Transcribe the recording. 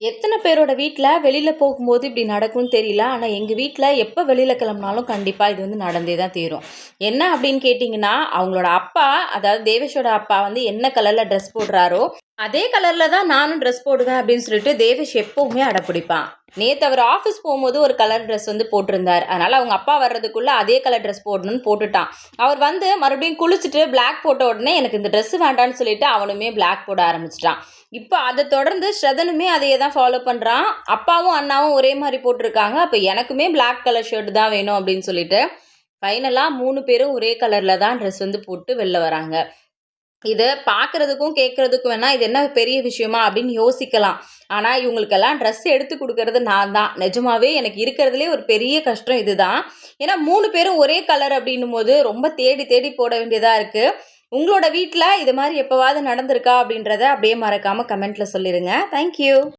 எத்தனை பேரோட வீட்ல வெளியில போகும்போது இப்படி நடக்கும்னு தெரியல. ஆனா எங்க வீட்ல எப்ப வெளியில கிளம்புனாலும் கண்டிப்பா இது வந்து நடந்தே தான் தீரும். என்ன அப்படின்னு கேட்டிங்கன்னா, அவங்களோட அப்பா, அதாவது தேவேஷோட அப்பா வந்து என்ன கலர்ல ட்ரெஸ் போடுறாரோ, அதே கலர்ல தான் நானும் ட்ரெஸ் போடுவேன் அப்படின்னு சொல்லிட்டு தேவேஷ் எப்பவுமே அடம்பிடிப்பான். நேத்து அவர் ஆஃபீஸ் போகும்போது ஒரு கலர் ட்ரெஸ் வந்து போட்டிருந்தார். அதனால அவங்க அப்பா வர்றதுக்குள்ள அதே கலர் ட்ரெஸ் போடணும்னு போட்டுட்டான். அவர் வந்து மறுபடியும் குளிச்சுட்டு பிளாக் போட்ட உடனே எனக்கு இந்த ட்ரெஸ் வேண்டான்னு சொல்லிட்டு அவனுமே பிளாக் போட ஆரம்பிச்சிட்டான். இப்போ அதை தொடர்ந்து ஸ்ரதனுமே அதையே தான் ஃபாலோ பண்ணுறான். அப்பாவும் அண்ணாவும் ஒரே மாதிரி போட்டிருக்காங்க. அப்போ எனக்குமே பிளாக் கலர் ஷர்ட் தான் வேணும் அப்படின்னு சொல்லிட்டு ஃபைனலாக 3 பேரும் ஒரே கலரில் தான் ட்ரெஸ் வந்து போட்டு வெளில வராங்க. இதை பார்க்குறதுக்கும் கேட்குறதுக்கும் வேணா இது என்ன பெரிய விஷயமா அப்படின்னு யோசிக்கலாம். ஆனால் இவங்களுக்கெல்லாம் ட்ரெஸ் எடுத்து கொடுக்கறது நான் தான். நிஜமாவே எனக்கு இருக்கிறதுலே ஒரு பெரிய கஷ்டம் இதுதான். ஏன்னா 3 பேரும் ஒரே கலர் அப்படின்னும் போது ரொம்ப தேடி தேடி போட வேண்டியதாக இருக்குது. உங்களோட வீட்டில் இது மாதிரி எப்போவாவது நடந்திருக்கா அப்படின்றத அப்படியே மறக்காமல் கமெண்ட்டில் சொல்லிடுங்க. தேங்க்யூ.